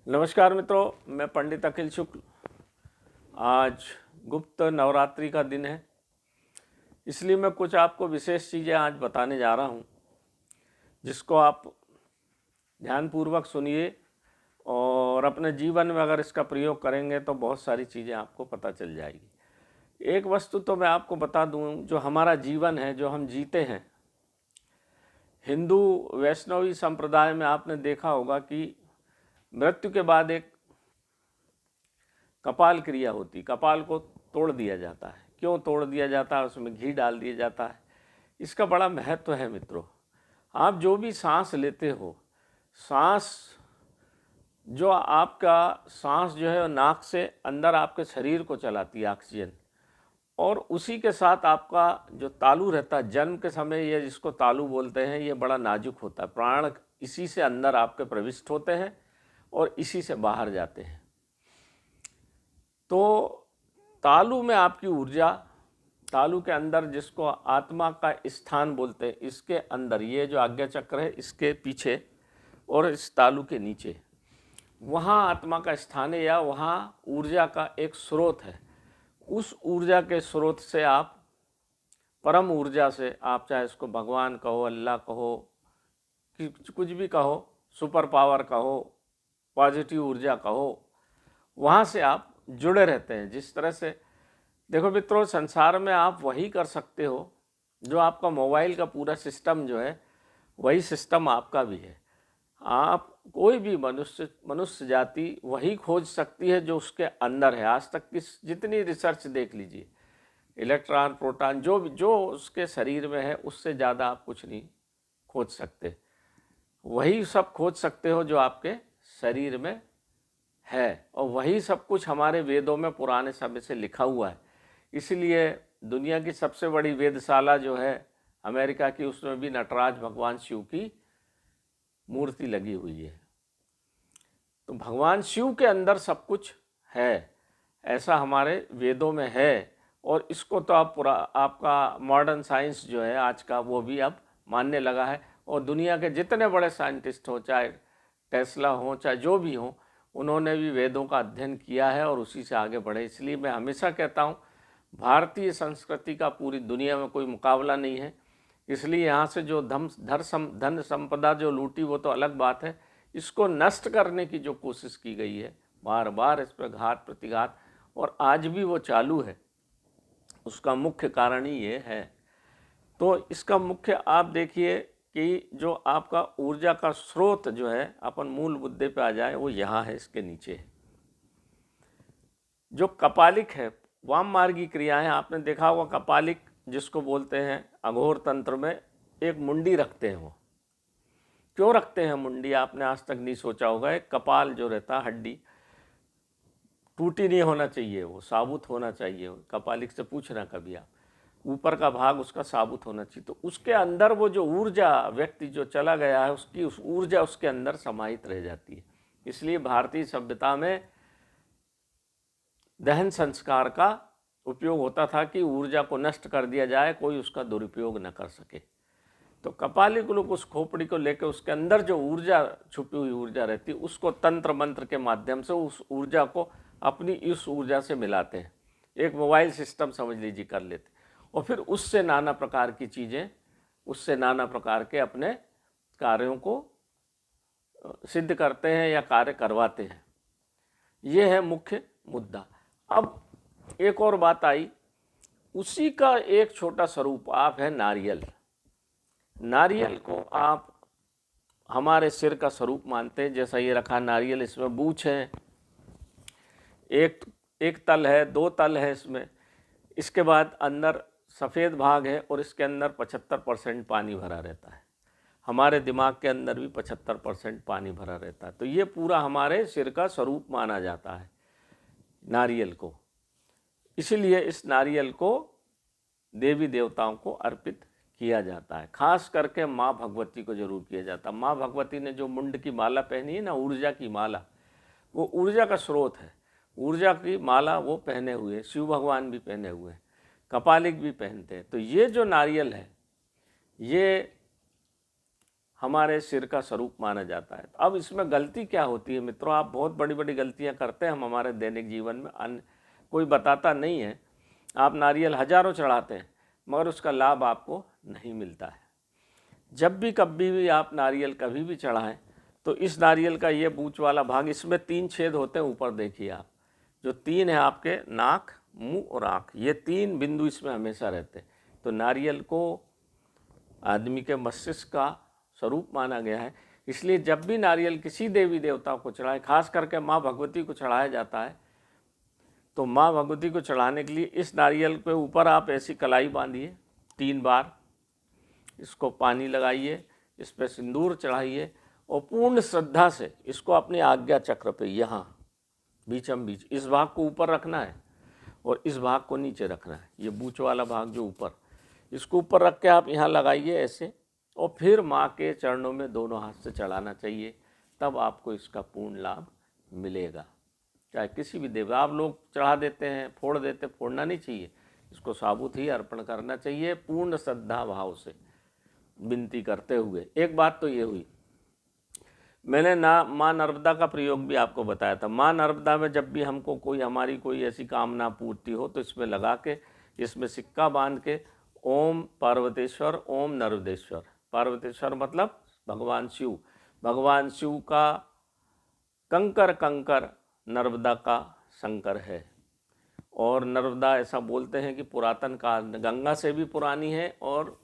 नमस्कार मित्रों, मैं पंडित अखिल शुक्ल। आज गुप्त नवरात्रि का दिन है, इसलिए मैं कुछ आपको विशेष चीज़ें आज बताने जा रहा हूँ, जिसको आप ध्यानपूर्वक सुनिए और अपने जीवन में अगर इसका प्रयोग करेंगे तो बहुत सारी चीज़ें आपको पता चल जाएगी। एक वस्तु तो मैं आपको बता दूँ, जो हमारा जीवन है, जो हम जीते हैं, हिंदू वैष्णवी संप्रदाय में आपने देखा होगा कि मृत्यु के बाद एक कपाल क्रिया होती। कपाल को तोड़ दिया जाता है। क्यों तोड़ दिया जाता है? उसमें घी डाल दिया जाता है। इसका बड़ा महत्व है मित्रों। आप जो भी सांस लेते हो, सांस जो आपका सांस जो है नाक से अंदर आपके शरीर को चलाती है ऑक्सीजन, और उसी के साथ आपका जो तालु रहता है जन्म के समय, ये जिसको तालु बोलते हैं, ये बड़ा नाजुक होता है। प्राण इसी से अंदर आपके प्रविष्ट होते हैं और इसी से बाहर जाते हैं। तो तालु में आपकी ऊर्जा, तालु के अंदर जिसको आत्मा का स्थान बोलते हैं, इसके अंदर ये जो आज्ञा चक्र है, इसके पीछे और इस तालु के नीचे, वहाँ आत्मा का स्थान है, या वहाँ ऊर्जा का एक स्रोत है। उस ऊर्जा के स्रोत से आप, परम ऊर्जा से आप, चाहे इसको भगवान कहो, अल्लाह कहो, कुछ भी कहो, सुपर पावर कहो, पॉजिटिव ऊर्जा कहो, वहाँ से आप जुड़े रहते हैं। जिस तरह से देखो मित्रों, संसार में आप वही कर सकते हो जो आपका मोबाइल का पूरा सिस्टम जो है, वही सिस्टम आपका भी है। आप कोई भी मनुष्य जाति वही खोज सकती है जो उसके अंदर है। आज तक की जितनी रिसर्च देख लीजिए, इलेक्ट्रॉन, प्रोटॉन, जो उसके शरीर में है, उससे ज़्यादा आप कुछ नहीं खोज सकते। वही सब खोज सकते हो जो आपके शरीर में है, और वही सब कुछ हमारे वेदों में पुराने समय से लिखा हुआ है। इसलिए दुनिया की सबसे बड़ी वेदशाला जो है अमेरिका की, उसमें भी नटराज भगवान शिव की मूर्ति लगी हुई है। तो भगवान शिव के अंदर सब कुछ है, ऐसा हमारे वेदों में है। और इसको तो आपका मॉडर्न साइंस जो है आज का, वो भी अब मानने लगा है। और दुनिया के जितने बड़े साइंटिस्ट हो, चाहे टेस्ला हो, चाहे जो भी हो, उन्होंने भी वेदों का अध्ययन किया है और उसी से आगे बढ़े। इसलिए मैं हमेशा कहता हूँ, भारतीय संस्कृति का पूरी दुनिया में कोई मुकाबला नहीं है। इसलिए यहाँ से जो धन संपदा जो लूटी, वो तो अलग बात है। इसको नष्ट करने की जो कोशिश की गई है, बार बार इस पर घात प्रतिघात, और आज भी वो चालू है, उसका मुख्य कारण ही ये है। तो इसका मुख्य आप देखिए कि जो आपका ऊर्जा का स्रोत जो है, अपन मूल मुद्दे पे आ जाए, वो यहाँ है, इसके नीचे है। जो कपालिक है, वाम मार्गी क्रियाएं, आपने देखा होगा। कपालिक जिसको बोलते हैं, अघोर तंत्र में एक मुंडी रखते हैं। वो क्यों रखते हैं मुंडी, आपने आज तक नहीं सोचा होगा। एक कपाल जो रहता है, हड्डी टूटी नहीं होना चाहिए, वो साबुत होना चाहिए। कपालिक से पूछना कभी आप, ऊपर का भाग उसका साबुत होना चाहिए। तो उसके अंदर वो जो ऊर्जा, व्यक्ति जो चला गया है, उसकी उस ऊर्जा उसके अंदर समाहित रह जाती है। इसलिए भारतीय सभ्यता में दहन संस्कार का उपयोग होता था कि ऊर्जा को नष्ट कर दिया जाए, कोई उसका दुरुपयोग न कर सके। तो कपालिक लोग उस खोपड़ी को लेकर, उसके अंदर जो ऊर्जा, छुपी हुई ऊर्जा रहती है, उसको तंत्र मंत्र के माध्यम से उस ऊर्जा को अपनी इस ऊर्जा से मिलाते हैं। एक मोबाइल सिस्टम समझ लीजिए कर लेते, और फिर उससे नाना प्रकार की चीज़ें, उससे नाना प्रकार के अपने कार्यों को सिद्ध करते हैं या कार्य करवाते हैं। ये है मुख्य मुद्दा। अब एक और बात आई, उसी का एक छोटा स्वरूप आप है नारियल। नारियल को आप हमारे सिर का स्वरूप मानते हैं। जैसा ये रखा नारियल, इसमें बूछ है, एक तल है, दो तल है इसमें। इसके बाद अंदर सफ़ेद भाग है, और इसके अंदर 75% पानी भरा रहता है। हमारे दिमाग के अंदर भी 75% पानी भरा रहता है। तो ये पूरा हमारे सिर का स्वरूप माना जाता है नारियल को। इसीलिए इस नारियल को देवी देवताओं को अर्पित किया जाता है। खास करके माँ भगवती को जरूर किया जाता है। माँ भगवती ने जो मुंड की माला पहनी है ना, ऊर्जा की माला, वो ऊर्जा का स्रोत है। ऊर्जा की माला वो पहने हुए, शिव भगवान भी पहने हुए हैं, कपालिक भी पहनते हैं। तो ये जो नारियल है, ये हमारे सिर का स्वरूप माना जाता है। अब इसमें गलती क्या होती है मित्रों, आप बहुत बड़ी बड़ी गलतियां करते हैं हम हमारे दैनिक जीवन में, अन्य कोई बताता नहीं है। आप नारियल हजारों चढ़ाते हैं मगर उसका लाभ आपको नहीं मिलता है। जब भी कभी भी आप नारियल कभी भी चढ़ाएं तो इस नारियल का ये बूच वाला भाग, इसमें 3 छेद होते हैं ऊपर, देखिए आप, जो 3 है आपके नाक, मुंह और आँख, ये 3 बिंदु इसमें हमेशा रहते हैं। तो नारियल को आदमी के मस्तिष्क का स्वरूप माना गया है, इसलिए जब भी नारियल किसी देवी देवता को चढ़ाए, खास करके माँ भगवती को चढ़ाया जाता है, तो माँ भगवती को चढ़ाने के लिए इस नारियल के ऊपर आप ऐसी कलाई बांधिए 3 बार, इसको पानी लगाइए, इस पर सिंदूर चढ़ाइए और पूर्ण श्रद्धा से इसको अपने आज्ञा चक्र पे यहाँ बीचम बीच इस भाग को ऊपर रखना है और इस भाग को नीचे रखना है। ये बूच वाला भाग जो ऊपर, इसको ऊपर रख के आप यहाँ लगाइए ऐसे, और फिर माँ के चरणों में दोनों हाथ से चढ़ाना चाहिए, तब आपको इसका पूर्ण लाभ मिलेगा। चाहे किसी भी देव, आप लोग चढ़ा देते हैं, फोड़ देते, फोड़ना नहीं चाहिए, इसको साबुत ही अर्पण करना चाहिए पूर्ण श्रद्धा भाव से विनती करते हुए। एक बात तो ये हुई, मैंने ना माँ नर्मदा का प्रयोग भी आपको बताया था। माँ नर्मदा में जब भी हमको कोई हमारी कोई ऐसी कामना पूर्ति हो तो इसमें लगा के, इसमें सिक्का बांध के ओम पार्वतेश्वर ओम नर्मदेश्वर, पार्वतेश्वर मतलब भगवान शिव, भगवान शिव का कंकर कंकर नर्मदा का शंकर है। और नर्मदा ऐसा बोलते हैं कि पुरातन काल, गंगा से भी पुरानी है और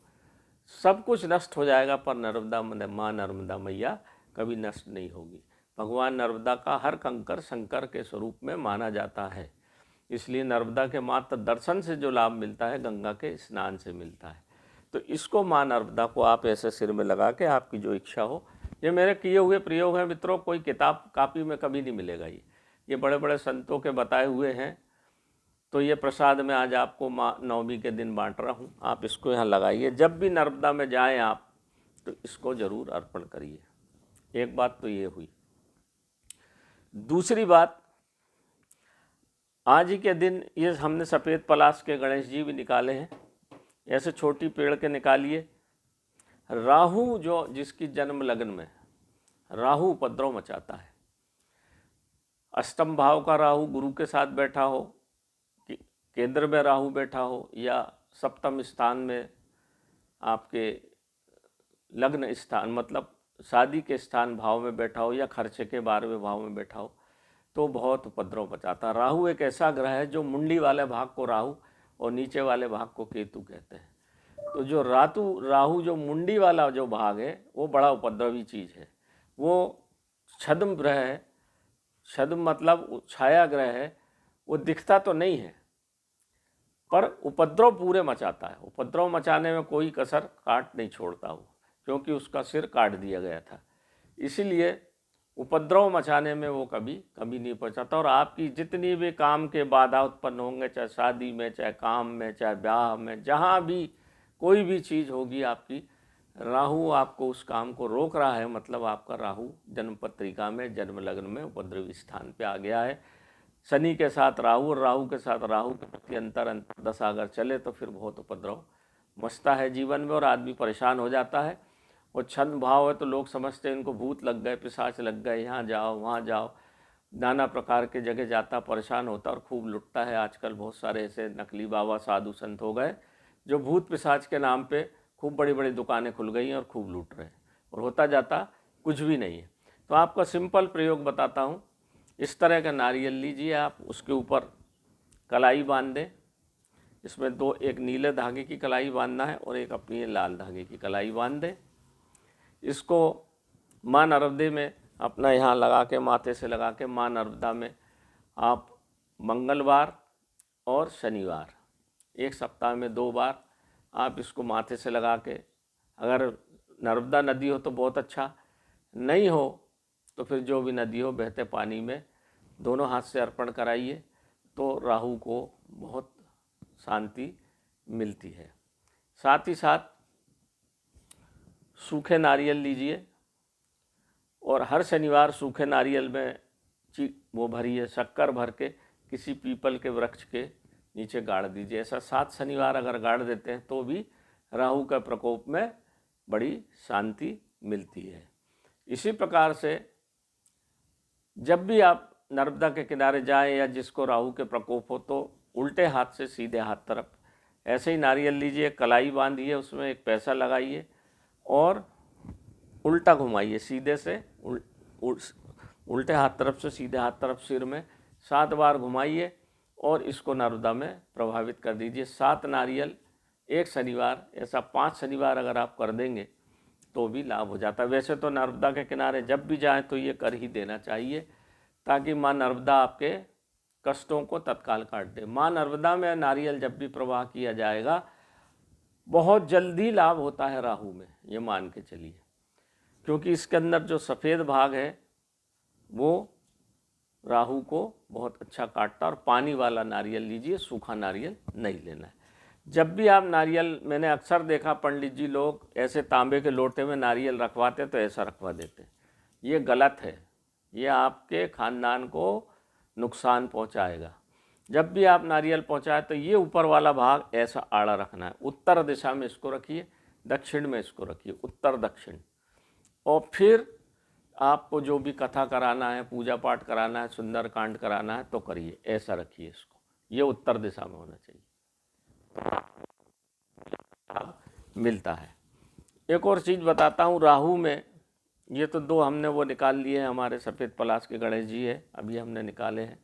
सब कुछ नष्ट हो जाएगा पर नर्मदा माँ नर्मदा मैया कभी नष्ट नहीं होगी। भगवान नर्मदा का हर कंकर शंकर के स्वरूप में माना जाता है, इसलिए नर्मदा के मात्र दर्शन से जो लाभ मिलता है गंगा के स्नान से मिलता है। तो इसको माँ नर्मदा को आप ऐसे सिर में लगा के, आपकी जो इच्छा हो, ये मेरे किए हुए प्रयोग हैं मित्रों, कोई किताब कापी में कभी नहीं मिलेगा। ये बड़े बड़े संतों के बताए हुए हैं। तो ये प्रसाद मैं आज आपको माँ नवमी के दिन बांट रहा हूँ, आप इसको यहाँ लगाइए। जब भी नर्मदा में जाएं आप तो इसको ज़रूर अर्पण करिए। एक बात तो ये हुई। दूसरी बात, आज ही के दिन ये हमने सफ़ेद पलाश के गणेश जी भी निकाले हैं, ऐसे छोटी पेड़ के निकालिए। राहु जो जिसकी जन्म लग्न में राहु उपद्रव मचाता है, अष्टम भाव का राहु गुरु के साथ बैठा हो, केंद्र में राहु बैठा हो, या सप्तम स्थान में आपके लग्न स्थान मतलब शादी के स्थान भाव में बैठा हो, या खर्चे के 12वें भाव में बैठा हो, तो बहुत उपद्रव मचाता। राहु एक ऐसा ग्रह है जो मुंडी वाले भाग को राहु और नीचे वाले भाग को केतु कहते हैं। तो जो राहु जो मुंडी वाला जो भाग है वो बड़ा उपद्रवी चीज़ है। वो छद्म ग्रह है, छद्म मतलब छाया ग्रह है। वो दिखता तो नहीं है पर उपद्रव पूरे मचाता है। उपद्रव मचाने में कोई कसर काट नहीं छोड़ता वो, क्योंकि उसका सिर काट दिया गया था, इसीलिए उपद्रव मचाने में वो कभी नहीं पहुंचाता। और आपकी जितनी भी काम के बाधा उत्पन्न होंगे, चाहे शादी में, चाहे काम में, चाहे ब्याह में, जहाँ भी कोई भी चीज़ होगी आपकी, राहु आपको उस काम को रोक रहा है। मतलब आपका राहु जन्म पत्रिका में जन्म लग्न में उपद्रवी स्थान पे आ गया है। शनि के साथ राहु और राहु के साथ राहु के प्रति अंतर दशा अगर चले तो फिर बहुत उपद्रव मचता है जीवन में और आदमी परेशान हो जाता है। और छद्म भाव है तो लोग समझते हैं इनको भूत लग गए, पिशाच लग गए, यहाँ जाओ वहाँ जाओ, नाना प्रकार के जगह जाता, परेशान होता और खूब लुटता है। आजकल बहुत सारे ऐसे नकली बाबा साधु संत हो गए जो भूत पिशाच के नाम पे खूब बड़ी बड़ी दुकानें खुल गई हैं और खूब लूट रहे हैं, और होता जाता कुछ भी नहीं है। तो आपका सिंपल प्रयोग बताता हूँ। इस तरह का नारियल लीजिए आप, उसके ऊपर कलाई बांध दें। इसमें एक नीले धागे की कलाई बांधना है और एक अपनी लाल धागे की कलाई बांध दें। इसको माँ नर्मदे में अपना यहाँ लगा के, माथे से लगा के, माँ नर्मदा में आप मंगलवार और शनिवार, एक सप्ताह में 2 बार आप इसको माथे से लगा के, अगर नर्मदा नदी हो तो बहुत अच्छा, नहीं हो तो फिर जो भी नदी हो बहते पानी में दोनों हाथ से अर्पण कराइए, तो राहु को बहुत शांति मिलती है। साथ ही साथ सूखे नारियल लीजिए और हर शनिवार सूखे नारियल में वो भरिए, शक्कर भर के किसी पीपल के वृक्ष के नीचे गाड़ दीजिए। ऐसा 7 शनिवार अगर गाड़ देते हैं तो भी राहु का प्रकोप में बड़ी शांति मिलती है। इसी प्रकार से जब भी आप नर्मदा के किनारे जाएं या जिसको राहु के प्रकोप हो तो उल्टे हाथ से सीधे हाथ तरफ ऐसे ही नारियल लीजिए, कलाई बांधिए, उसमें एक पैसा लगाइए और उल्टा घुमाइए, सीधे से उल्टे हाथ तरफ से सीधे हाथ तरफ सिर में 7 बार घुमाइए और इसको नर्मदा में प्रभावित कर दीजिए। 7 नारियल एक शनिवार, ऐसा 5 शनिवार अगर आप कर देंगे तो भी लाभ हो जाता है। वैसे तो नर्मदा के किनारे जब भी जाएं तो ये कर ही देना चाहिए ताकि माँ नर्मदा आपके कष्टों को तत्काल काट दे। माँ नर्मदा में नारियल जब भी प्रवाह किया जाएगा बहुत जल्दी लाभ होता है राहु में, ये मान के चलिए, क्योंकि इसके अंदर जो सफ़ेद भाग है वो राहु को बहुत अच्छा काटता। और पानी वाला नारियल लीजिए, सूखा नारियल नहीं लेना है। जब भी आप नारियल, मैंने अक्सर देखा पंडित जी लोग ऐसे तांबे के लोटे में नारियल रखवाते तो ऐसा रखवा देते, ये गलत है, ये आपके खानदान को नुकसान पहुंचाएगा। जब भी आप नारियल पहुंचाए तो ये ऊपर वाला भाग ऐसा आड़ा रखना है, उत्तर दिशा में इसको रखिए, दक्षिण में इसको रखिए, उत्तर दक्षिण। और फिर आपको जो भी कथा कराना है, पूजा पाठ कराना है, सुंदरकांड कराना है तो करिए, ऐसा रखिए इसको, ये उत्तर दिशा में होना चाहिए, मिलता है। एक और चीज़ बताता हूँ राहु में, ये तो 2 हमने वो निकाल लिए हैं, हमारे सफ़ेद पलाश के गणेश जी है, अभी हमने निकाले हैं।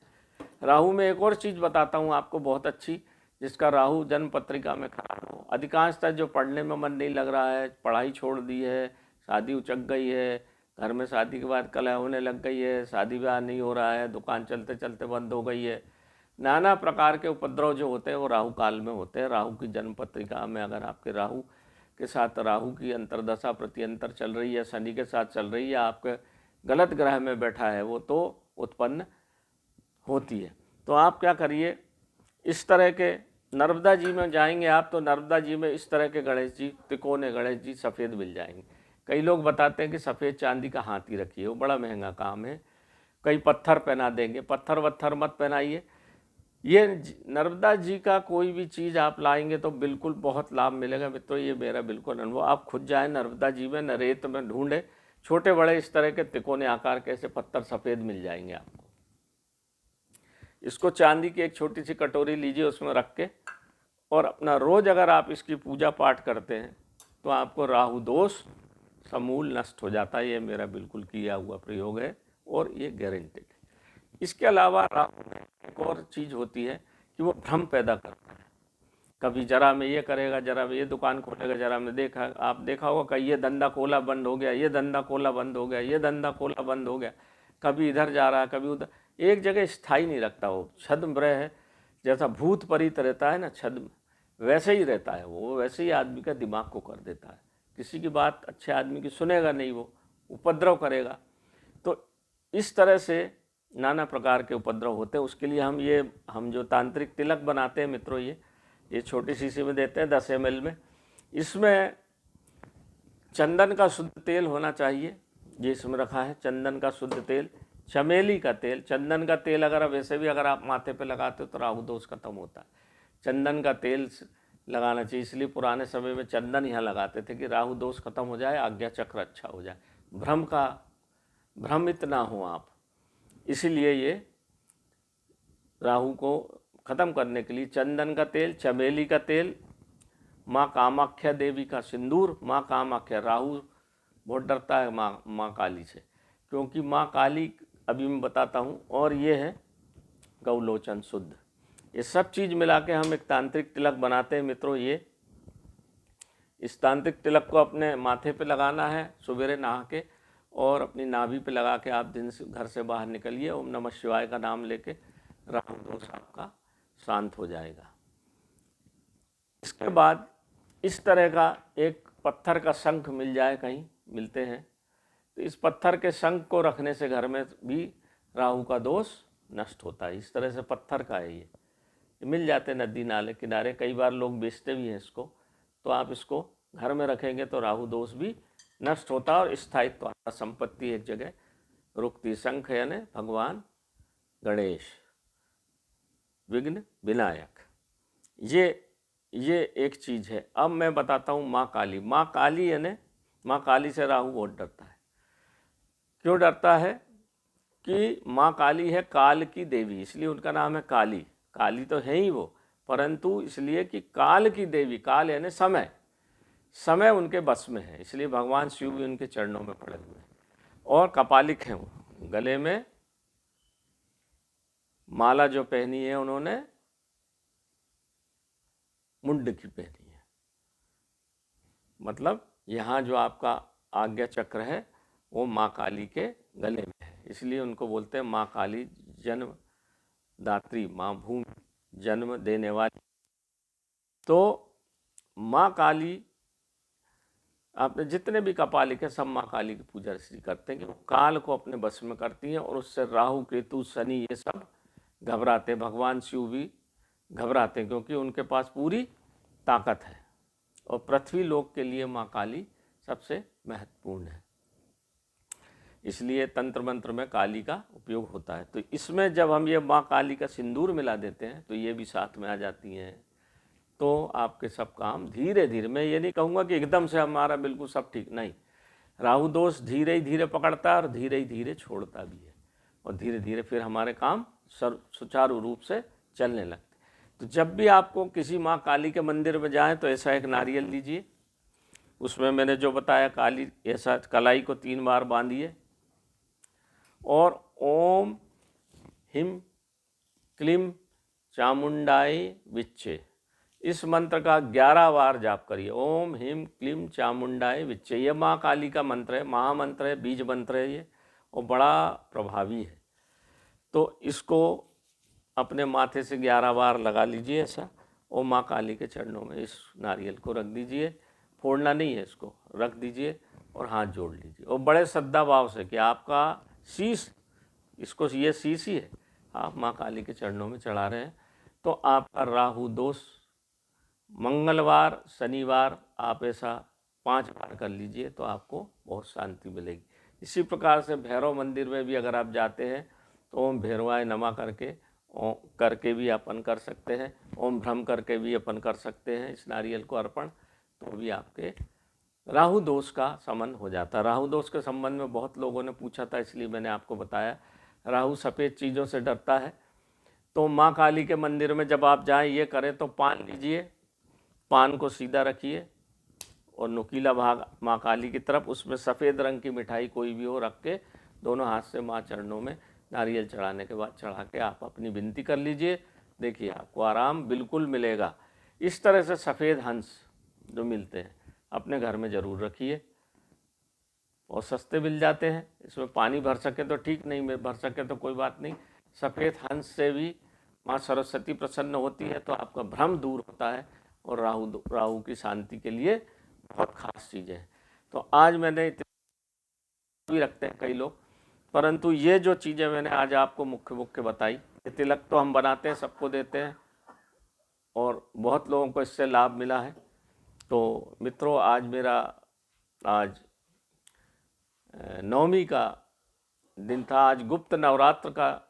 राहु में एक और चीज़ बताता हूँ आपको बहुत अच्छी, जिसका राहु जन्म पत्रिका में खराब हो, अधिकांशतः जो पढ़ने में मन नहीं लग रहा है, पढ़ाई छोड़ दी है, शादी उचक गई है, घर में शादी के बाद कलह होने लग गई है, शादी ब्याह नहीं हो रहा है, दुकान चलते चलते बंद हो गई है, नाना प्रकार के उपद्रव जो होते हैं वो राहु काल में होते हैं। राहु की जन्म पत्रिका में अगर आपके राहु के साथ राहु की अंतर्दशा प्रत्यंतर चल रही है, शनि के साथ चल रही है, आपके गलत ग्रह में बैठा है वो, तो उत्पन्न होती है। तो आप क्या करिए, इस तरह के नर्मदा जी में जाएंगे आप तो नर्मदा जी में इस तरह के गणेश जी, तिकोने गणेश जी सफ़ेद मिल जाएंगे। कई लोग बताते हैं कि सफ़ेद चांदी का हाथी रखिए, वो बड़ा महंगा काम है। कई पत्थर पहना देंगे, पत्थर वत्थर मत पहनाइए। ये नर्मदा जी का कोई भी चीज़ आप लाएंगे तो बिल्कुल बहुत लाभ मिलेगा मित्रों, ये मेरा बिल्कुल अनुभव। आप खुद जाएं नर्मदा जी में, न रेत में ढूंढे, छोटे बड़े इस तरह के तिकोने आकार के ऐसे पत्थर सफ़ेद मिल जाएंगे आपको। इसको चांदी की एक छोटी सी कटोरी लीजिए, उसमें रख के और अपना रोज़ अगर आप इसकी पूजा पाठ करते हैं तो आपको राहु दोष समूल नष्ट हो जाता है। ये मेरा बिल्कुल किया हुआ प्रयोग है और ये गारंटेड है। इसके अलावा राहु में एक और चीज़ होती है कि वो भ्रम पैदा करता है। कभी जरा में ये करेगा, जरा में ये दुकान खोलेगा, जरा में आप देखा होगा कहीं ये धंधा खोला बंद हो गया, ये धंधा खोला बंद हो गया, ये धंधा खोला बंद हो गया, कभी इधर जा रहा है कभी उधर, एक जगह स्थायी नहीं रखता। वो छद्म ग्रह है, जैसा भूत प्रेत रहता है ना छद्म, वैसे ही रहता है वो, वैसे ही आदमी का दिमाग को कर देता है। किसी की बात अच्छे आदमी की सुनेगा नहीं, वो उपद्रव करेगा। तो इस तरह से नाना प्रकार के उपद्रव होते हैं। उसके लिए हम जो तांत्रिक तिलक बनाते हैं मित्रों, ये छोटी शीशी में देते हैं 10 ml में। इसमें चंदन का शुद्ध तेल होना चाहिए, ये इसमें रखा है चंदन का शुद्ध तेल, चमेली का तेल। चंदन का तेल अगर वैसे भी अगर आप माथे पे लगाते हो तो राहु दोष खत्म होता है। चंदन का तेल लगाना चाहिए, इसलिए पुराने समय में चंदन यहाँ लगाते थे कि राहु दोष खत्म हो जाए, आज्ञा चक्र अच्छा हो जाए, भ्रमित ना हो आप। इसीलिए ये राहु को ख़त्म करने के लिए चंदन का तेल, चमेली का तेल, माँ कामाख्या देवी का सिंदूर। माँ कामाख्या, राहु बहुत डरता है माँ काली से, क्योंकि माँ काली अभी मैं बताता हूँ। और ये है गौलोचन शुद्ध। ये सब चीज़ मिला के हम एक तांत्रिक तिलक बनाते हैं मित्रों। इस तांत्रिक तिलक को अपने माथे पे लगाना है सवेरे नहा के, और अपनी नाभि पे लगा के आप दिन से घर से बाहर निकलिए, ओम नमः शिवाय का नाम लेके, राहु दोष आपका शांत हो जाएगा। इसके बाद इस तरह का एक पत्थर का शंख मिल जाए, कहीं मिलते हैं तो इस पत्थर के शंख को रखने से घर में भी राहु का दोष नष्ट होता है। इस तरह से पत्थर का है ये मिल जाते हैं नदी नाले किनारे, कई बार लोग बेचते भी हैं इसको। तो आप इसको घर में रखेंगे तो राहु दोष भी नष्ट होता है और स्थायित्व आता, संपत्ति एक जगह रुकती। शंख यानी भगवान गणेश, विघ्न विनायक, ये एक चीज़ है। अब मैं बताता हूँ माँ काली। माँ काली यानी माँ काली से राहु बहुत डरता है। क्यों डरता है? कि माँ काली है काल की देवी, इसलिए उनका नाम है काली। काली तो है ही वो, परंतु इसलिए कि काल की देवी, काल यानी समय, समय उनके बस में है, इसलिए भगवान शिव भी उनके चरणों में पड़े हुए हैं। और कपालिक हैं वो, गले में माला जो पहनी है उन्होंने मुंड की पहनी है, मतलब यहाँ जो आपका आज्ञा चक्र है वो माँ काली के गले में है, इसलिए उनको बोलते हैं माँ काली जन्म दात्री, माँ भूमि जन्म देने वाली। तो माँ काली, आपने जितने भी कपालिक है सब माँ काली की पूजा इसलिए करते हैं कि वो काल को अपने बस में करती हैं और उससे राहु केतु शनि ये सब घबराते हैं। भगवान शिव भी घबराते हैं क्योंकि उनके पास पूरी ताकत है। और पृथ्वी लोक के लिए माँ काली सबसे महत्वपूर्ण है, इसलिए तंत्र मंत्र में काली का उपयोग होता है। तो इसमें जब हम ये माँ काली का सिंदूर मिला देते हैं तो ये भी साथ में आ जाती हैं, तो आपके सब काम धीरे धीरे, मैं ये नहीं कहूँगा कि एकदम से हमारा बिल्कुल सब ठीक, नहीं, राहु दोष धीरे ही धीरे पकड़ता है और धीरे ही धीरे छोड़ता भी है, और धीरे धीरे फिर हमारे काम सुचारू रूप से चलने लगते। तो जब भी आपको किसी माँ काली के मंदिर में जाएं तो ऐसा एक नारियल लीजिए, उसमें मैंने जो बताया काली, ऐसा कलाई को 3 बार बांधिए और ओम हिम क्लीम चामुंडाई विच्चे, इस मंत्र का 11 बार जाप करिए। ओम हिम क्लीम चामुंडाई विच्चे, ये माँ काली का मंत्र है, महामंत्र है, बीज मंत्र है ये, और बड़ा प्रभावी है। तो इसको अपने माथे से 11 बार लगा लीजिए ऐसा, और माँ काली के चरणों में इस नारियल को रख दीजिए, फोड़ना नहीं है, इसको रख दीजिए और हाथ जोड़ लीजिए, और बड़े श्रद्धा भाव से कि आपका शीश, इसको ये शीश ही है, आप माँ काली के चरणों में चढ़ा रहे हैं, तो आपका राहु दोष, मंगलवार शनिवार आप ऐसा 5 बार कर लीजिए तो आपको बहुत शांति मिलेगी। इसी प्रकार से भैरव मंदिर में भी अगर आप जाते हैं तो ओम भैरवाय नमः करके भी अपन कर सकते हैं, ओम भ्रम करके भी अपन कर सकते हैं इस नारियल को अर्पण, तो भी आपके राहु दोष का शमन हो जाता है। राहु दोष के संबंध में बहुत लोगों ने पूछा था, इसलिए मैंने आपको बताया। राहु सफ़ेद चीज़ों से डरता है, तो माँ काली के मंदिर में जब आप जाएं ये करें तो पान लीजिए, पान को सीधा रखिए और नुकीला भाग माँ काली की तरफ, उसमें सफ़ेद रंग की मिठाई कोई भी हो रख के दोनों हाथ से माँ चरणों में नारियल चढ़ाने के बाद चढ़ा के आप अपनी विनती कर लीजिए, देखिए आपको आराम बिल्कुल मिलेगा। इस तरह से सफ़ेद हंस जो मिलते हैं अपने घर में ज़रूर रखिए, और सस्ते मिल जाते हैं। इसमें पानी भर सके तो ठीक, नहीं भर सके तो कोई बात नहीं। सफ़ेद हंस से भी माँ सरस्वती प्रसन्न होती है, तो आपका भ्रम दूर होता है और राहु की शांति के लिए बहुत खास चीज़ें हैं। तो आज मैंने भी रखते हैं कई लोग, परंतु ये जो चीज़ें मैंने आज आपको मुख्य बताई, तिलक तो हम बनाते हैं, सबको देते हैं और बहुत लोगों को इससे लाभ मिला है। तो मित्रों, आज नवमी का दिन था, आज गुप्त नवरात्र का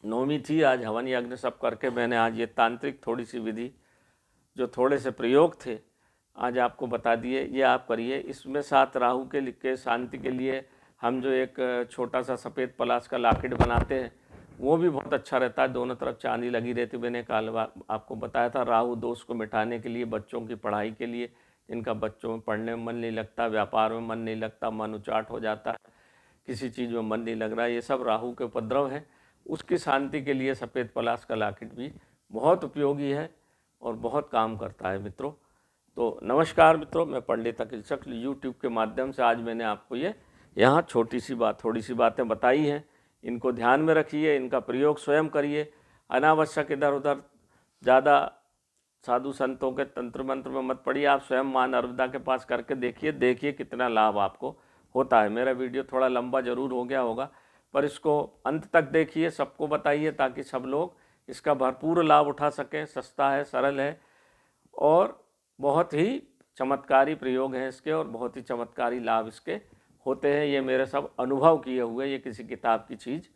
नवमी थी। आज हवन यज्ञ सब करके मैंने आज ये तांत्रिक थोड़ी सी विधि, जो थोड़े से प्रयोग थे, आज आपको बता दिए, ये आप करिए। इसमें साथ राहु के शांति के लिए हम जो एक छोटा सा सफ़ेद पलाश का लॉकेट बनाते हैं वो भी बहुत अच्छा रहता है, दोनों तरफ चांदी लगी रहती। मैंने कल आपको बताया था, राहु दोष को मिटाने के लिए, बच्चों की पढ़ाई के लिए, जिनका बच्चों में पढ़ने में मन नहीं लगता, व्यापार में मन नहीं लगता, मन उचाट हो जाता है, किसी चीज़ में मन नहीं लग रहा, ये सब राहु के उपद्रव है। उसकी शांति के लिए सफ़ेद पलाश का लॉकेट भी बहुत उपयोगी है और बहुत काम करता है मित्रों। तो नमस्कार मित्रों, मैं पंडित अखिल शुक्ल, यूट्यूब के माध्यम से आज मैंने आपको ये यहाँ थोड़ी सी बातें बताई हैं। इनको ध्यान में रखिए, इनका प्रयोग स्वयं करिए, अनावश्यक इधर उधर ज़्यादा साधु संतों के तंत्र मंत्र में मत पड़िए। आप स्वयं माँ नर्मदा के पास करके देखिए कितना लाभ आपको होता है। मेरा वीडियो थोड़ा लंबा ज़रूर हो गया होगा, पर इसको अंत तक देखिए, सबको बताइए ताकि सब लोग इसका भरपूर लाभ उठा सकें। सस्ता है, सरल है और बहुत ही चमत्कारी प्रयोग हैं इसके, और बहुत ही चमत्कारी लाभ इसके होते हैं। ये मेरे सब अनुभव किए हुए, ये किसी किताब की चीज़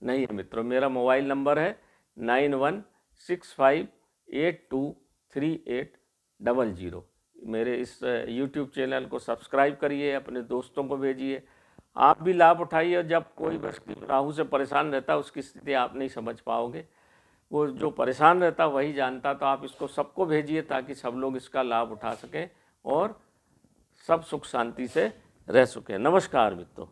नहीं है मित्रों। मेरा मोबाइल नंबर है 9165823800। मेरे इस यूट्यूब चैनल को सब्सक्राइब करिए, अपने दोस्तों को भेजिए। आप भी लाभ उठाइए। जब कोई व्यक्ति राहु से परेशान रहता है उसकी स्थिति आप नहीं समझ पाओगे, वो जो परेशान रहता वही जानता। तो आप इसको सबको भेजिए ताकि सब लोग इसका लाभ उठा सकें और सब सुख शांति से रह सकें। नमस्कार मित्रों।